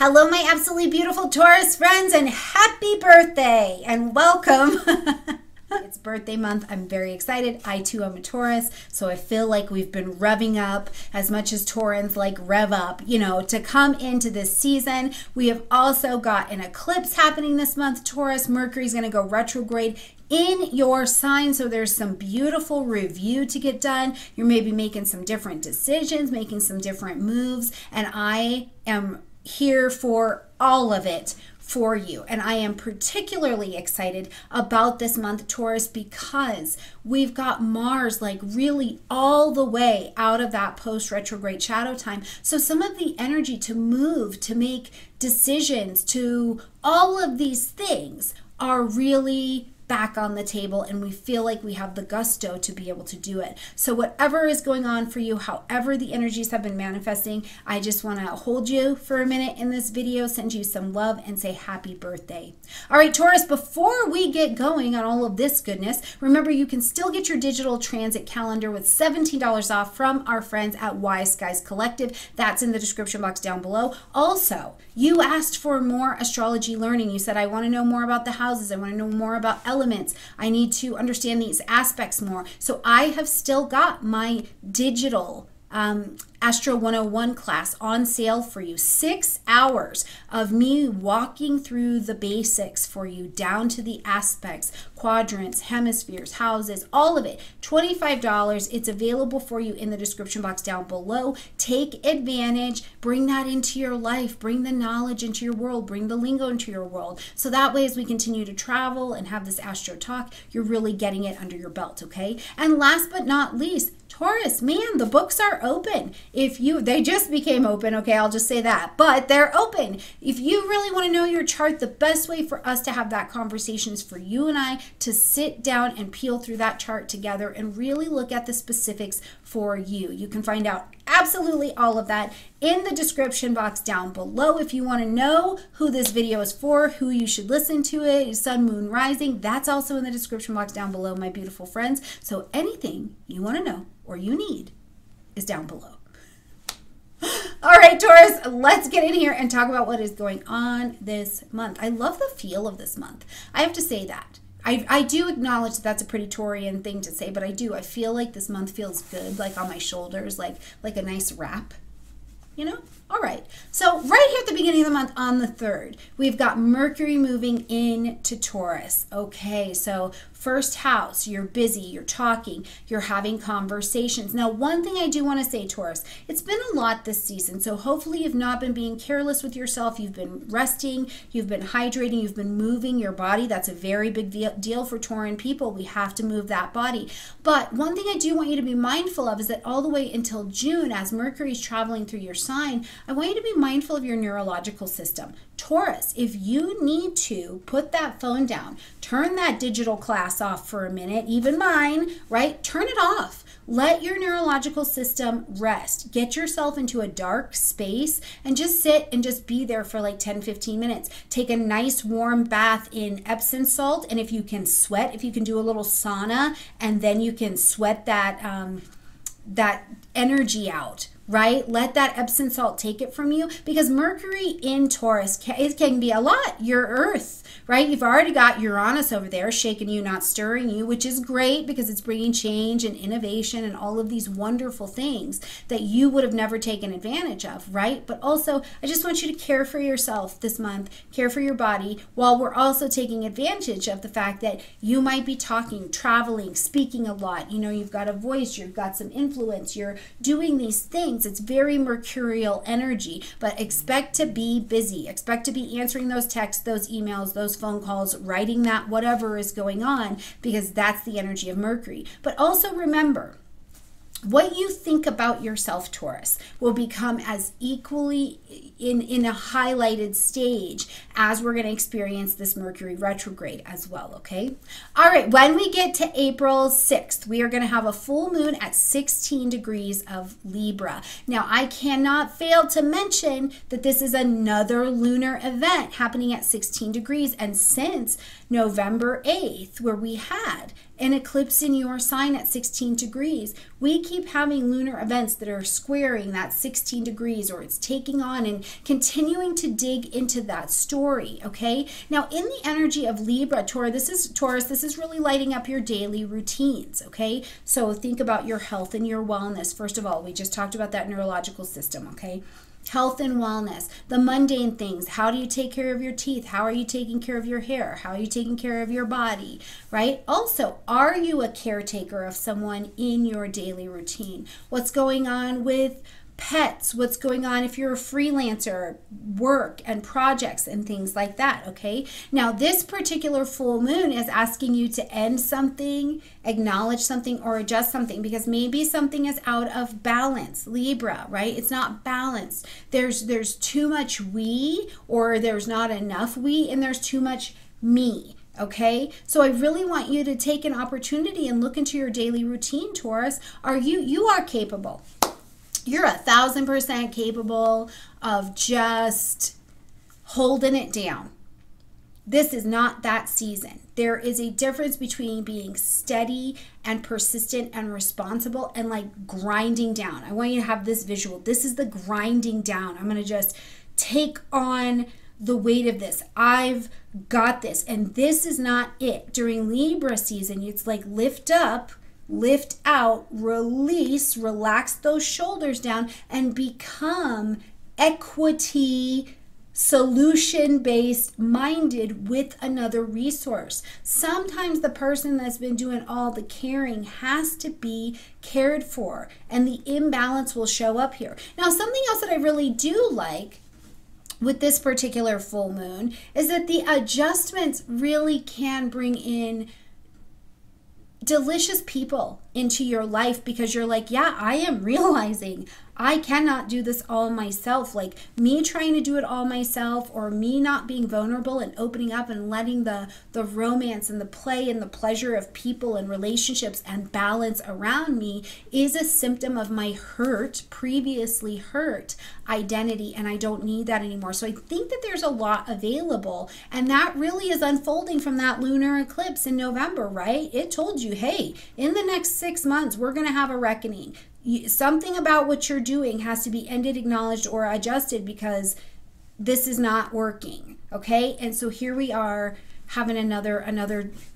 Hello, my absolutely beautiful Taurus friends, and happy birthday and welcome. It's birthday month. I'm very excited. I too am a Taurus, so I feel like we've been revving up as much as Taurans like rev up, to come into this season. We have also got an eclipse happening this month, Taurus. Mercury's going to go retrograde in your sign, so there's some beautiful review to get done. You're maybe making some different decisions, making some different moves, and I am here for all of it for you. And I am particularly excited about this month, Taurus, because we've got Mars like really all the way out of that post-retrograde shadow time. So some of the energy to move, to make decisions, to all of these things are really back on the table, and we feel like we have the gusto to be able to do it. So whatever is going on for you, however the energies have been manifesting, I just want to hold you for a minute in this video, send you some love, and say happy birthday. All right, Taurus, before we get going on all of this goodness, remember you can still get your digital transit calendar with $17 off from our friends at Wise Skies Collective. That's in the description box down below. Also, you asked for more astrology learning. You said, I want to know more about the houses. I want to know more about elements. I need to understand these aspects more. So I have still got my digital Astro 101 class on sale for you. 6 hours of me walking through the basics for you, down to the aspects, quadrants, hemispheres, houses, all of it. $25. It's available for you in the description box down below. Take advantage, bring that into your life, bring the knowledge into your world, bring the lingo into your world. So that way, as we continue to travel and have this Astro talk, you're really getting it under your belt, okay? And last but not least, Taurus, man, the books are open. They just became open, okay, I'll just say that, but they're open. If you really want to know your chart, the best way for us to have that conversation is for you and I to sit down and peel through that chart together and really look at the specifics for you. You can find out absolutely all of that in the description box down below. If you want to know who this video is for, who you should listen to it, sun, moon, rising, that's also in the description box down below, my beautiful friends. So anything you want to know or you need is down below. All right, Taurus, let's get in here and talk about what is going on this month. I love the feel of this month. I have to say that. I do acknowledge that that's a pretty Taurian thing to say, but I do. I feel like this month feels good, like on my shoulders, like a nice wrap, All right, so right here at the beginning of the month on the 3rd, we've got Mercury moving into Taurus. Okay, so first house, you're busy, you're talking, you're having conversations. Now, one thing I do want to say, Taurus, it's been a lot this season, so hopefully you've not been being careless with yourself. You've been resting, you've been hydrating, you've been moving your body. That's a very big deal for Tauran people. We have to move that body. But one thing I do want you to be mindful of is that all the way until June, as Mercury's traveling through your sign, I want you to be mindful of your neurological system. Taurus, if you need to put that phone down, turn that digital class off for a minute, even mine, right? Turn it off. Let your neurological system rest. Get yourself into a dark space and just sit and just be there for like 10-15 minutes. Take a nice warm bath in Epsom salt, and if you can sweat, if you can do a little sauna, and then you can sweat that energy out, right? Let that Epsom salt take it from you, because Mercury in Taurus it can be a lot. Your Earth, right? You've already got Uranus over there shaking you, not stirring you, which is great because it's bringing change and innovation and all of these wonderful things that you would have never taken advantage of, right? But also, I just want you to care for yourself this month, care for your body, while we're also taking advantage of the fact that you might be talking, traveling, speaking a lot. You've got a voice, you've got some influence, you're doing these things. It's very mercurial energy, but expect to be busy. Expect to be answering those texts, those emails, those phone calls, writing that whatever is going on, because that's the energy of Mercury. But also remember, what you think about yourself, Taurus, will become as equally in a highlighted stage as we're going to experience this Mercury retrograde as well, okay? All right, when we get to April 6th, we are going to have a full moon at 16 degrees of Libra. Now, I cannot fail to mention that this is another lunar event happening at 16 degrees, and since November 8th, where we had an eclipse in your sign at 16 degrees. We keep having lunar events that are squaring that 16 degrees, or it's taking on and continuing to dig into that story, okay? Now, in the energy of Libra, Taurus, this is really lighting up your daily routines, okay? So think about your health and your wellness. First of all, we just talked about that neurological system, okay? Health and wellness, the mundane things. How do you take care of your teeth? How are you taking care of your hair? How are you taking care of your body, right? Also, are you a caretaker of someone in your daily routine? What's going on with pets? What's going on if you're a freelancer, work and projects and things like that, okay? Now, this particular full moon is asking you to end something, acknowledge something, or adjust something, because maybe something is out of balance, Libra, right? It's not balanced. There's too much we, or there's not enough we, and there's too much me. Okay, so I really want you to take an opportunity and look into your daily routine, Taurus. You are capable. You're 1,000% capable of just holding it down. This is not that season. There is a difference between being steady and persistent and responsible and like grinding down. I want you to have this visual. This is the grinding down. I'm going to just take on the weight of this. I've got this. And this is not it. During Libra season, it's like lift up, lift out, release, relax those shoulders down, and become equity, solution-based minded with another resource. Sometimes the person that's been doing all the caring has to be cared for, and the imbalance will show up here. Now, something else that I really do like with this particular full moon is that the adjustments really can bring in delicious people into your life, because you're like, yeah, I am realizing I cannot do this all myself. Like me trying to do it all myself, or me not being vulnerable and opening up and letting the romance and the play and the pleasure of people and relationships and balance around me is a symptom of my hurt, previously hurt identity, and I don't need that anymore. So I think that there's a lot available, and that really is unfolding from that lunar eclipse in November, right? It told you, hey, in the next 6 months, we're going to have a reckoning. Something about what you're doing has to be ended, acknowledged, or adjusted, because this is not working, okay? And so here we are having another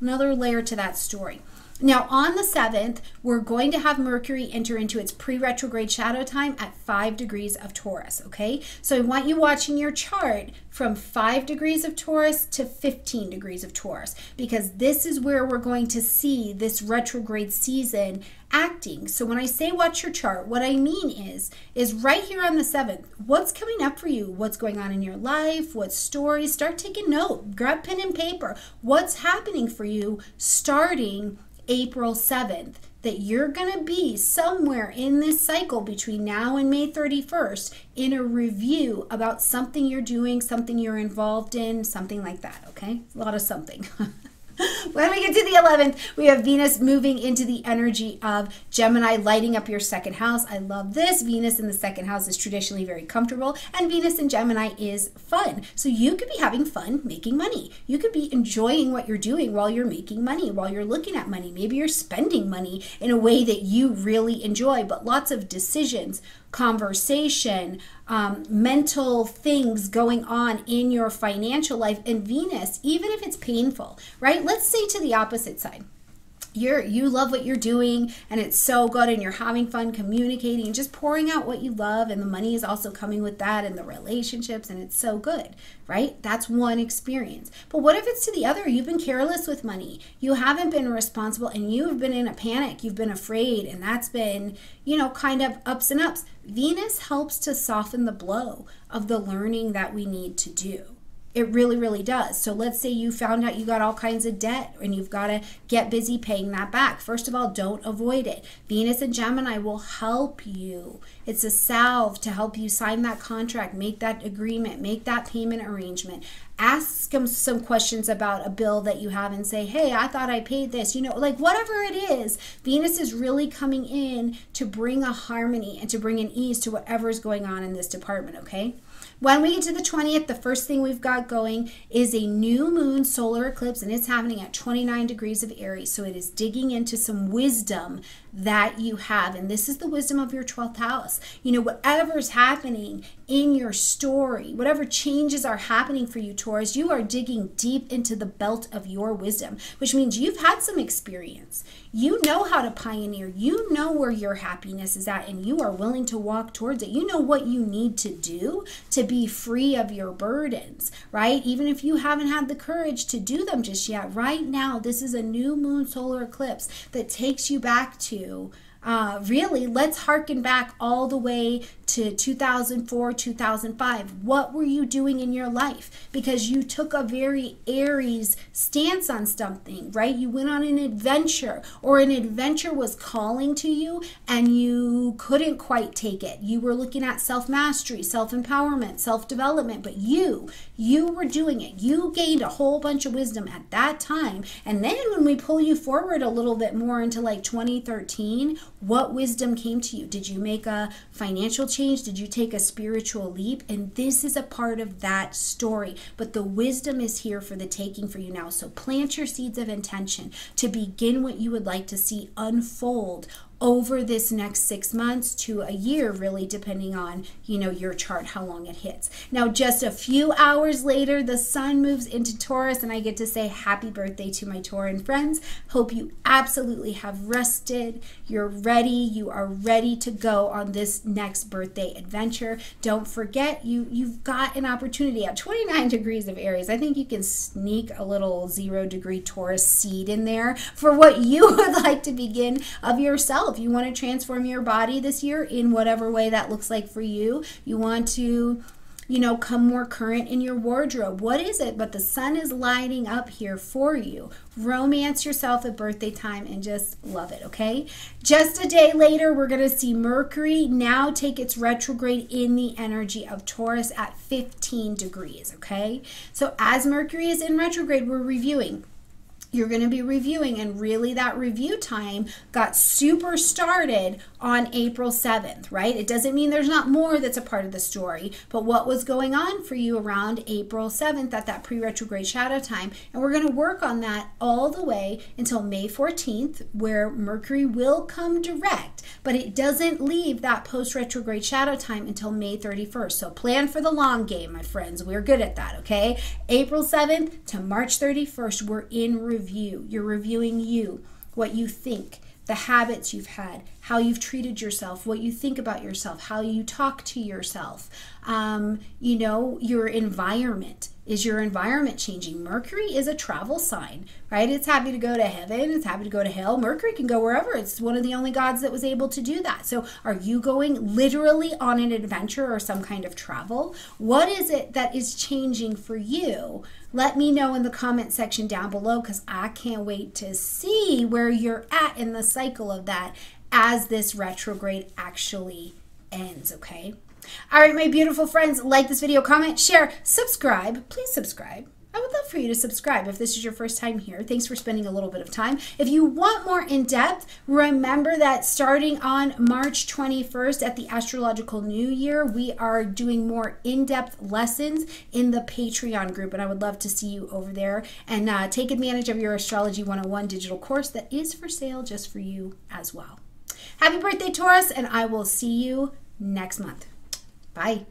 layer to that story. Now, on the 7th, we're going to have Mercury enter into its pre-retrograde shadow time at 5 degrees of Taurus, okay? So I want you watching your chart from 5 degrees of Taurus to 15 degrees of Taurus, because this is where we're going to see this retrograde season acting. So when I say watch your chart, what I mean is right here on the 7th, what's coming up for you? What's going on in your life? What stories? Start taking note. Grab pen and paper. What's happening for you starting April 7th, that you're going to be somewhere in this cycle between now and May 31st in a review about something you're doing, something you're involved in, something like that, okay? A lot of something. When we get to the 11th, we have Venus moving into the energy of Gemini, lighting up your second house. I love this. Venus in the second house is traditionally very comfortable, and Venus in Gemini is fun. So you could be having fun making money. You could be enjoying what you're doing while you're making money, while you're looking at money. Maybe you're spending money in a way that you really enjoy, but lots of decisions, conversation, mental things going on in your financial life. And Venus, even if it's painful, right? Let's say to the opposite side. You love what you're doing and it's so good, and you're having fun communicating and just pouring out what you love, and the money is also coming with that, and the relationships, and it's so good, right? That's one experience. But what if it's to the other? You've been careless with money. You haven't been responsible, and you've been in a panic. You've been afraid, and that's been, kind of ups and ups. Venus helps to soften the blow of the learning that we need to do. It really, really does. So let's say you found out you got all kinds of debt and you've got to get busy paying that back. First of all, don't avoid it. Venus and Gemini will help you. It's a salve to help you sign that contract, make that agreement, make that payment arrangement. Ask them some questions about a bill that you have and say, hey, I thought I paid this, you know, like whatever it is. Venus is really coming in to bring a harmony and to bring an ease to whatever is going on in this department, okay? When we get to the 20th, the first thing we've got going is a new moon solar eclipse, and it's happening at 29 degrees of Aries. So it is digging into some wisdom that you have. And this is the wisdom of your 12th house. You know, whatever's happening in your story, whatever changes are happening for you, Taurus, you are digging deep into the belt of your wisdom, which means you've had some experience. You know how to pioneer. You know where your happiness is at, and you are willing to walk towards it. You know what you need to do to be free of your burdens, right? Even if you haven't had the courage to do them just yet, right now, this is a new moon solar eclipse that takes you back to really, let's harken back all the way to 2004, 2005. What were you doing in your life? Because you took a very Aries stance on something, right? You went on an adventure, or an adventure was calling to you and you couldn't quite take it. You were looking at self-mastery, self-empowerment, self-development, but you were doing it. You gained a whole bunch of wisdom at that time. And then when we pull you forward a little bit more into like 2013, what wisdom came to you? Did you make a financial change? Did you take a spiritual leap? And this is a part of that story. But the wisdom is here for the taking for you now. So plant your seeds of intention to begin what you would like to see unfold over this next 6 months to a year, really, depending on, you know, your chart, how long it hits. Now, just a few hours later, the sun moves into Taurus, and I get to say happy birthday to my Tauran friends. Hope you absolutely have rested. You're ready. You are ready to go on this next birthday adventure. Don't forget, you've got an opportunity at 29 degrees of Aries. I think you can sneak a little 0-degree Taurus seed in there for what you would like to begin of yourself. You want to transform your body this year in whatever way that looks like for you. You want to, you know, come more current in your wardrobe. What is it? But the sun is lighting up here for you. Romance yourself at birthday time and just love it, okay? Just a day later, we're going to see Mercury now take its retrograde in the energy of Taurus at 15 degrees, okay? So as Mercury is in retrograde, we're reviewing. You're going to be reviewing, and really that review time got super started on April 7th, right? It doesn't mean there's not more that's a part of the story, but what was going on for you around April 7th at that pre-retrograde shadow time, and we're going to work on that all the way until May 14th, where Mercury will come direct, but it doesn't leave that post-retrograde shadow time until May 31st. So plan for the long game, my friends. We're good at that, okay? April 7th to March 31st, we're in review. You're reviewing you, what you think, the habits you've had, how you've treated yourself, what you think about yourself, how you talk to yourself, you know, your environment. Is your environment changing? Mercury is a travel sign, right? It's happy to go to heaven. It's happy to go to hell. Mercury can go wherever. It's one of the only gods that was able to do that. So are you going literally on an adventure or some kind of travel? What is it that is changing for you? Let me know in the comment section down below, because I can't wait to see where you're at in the cycle of that as this retrograde actually ends, okay? All right, my beautiful friends, like this video, comment, share, subscribe. Please subscribe. I would love for you to subscribe if this is your first time here. Thanks for spending a little bit of time. If you want more in-depth, remember that starting on March 21st at the Astrological New Year, we are doing more in-depth lessons in the Patreon group, and I would love to see you over there and take advantage of your Astrology 101 digital course that is for sale just for you as well. Happy birthday, Taurus, and I will see you next month. Bye.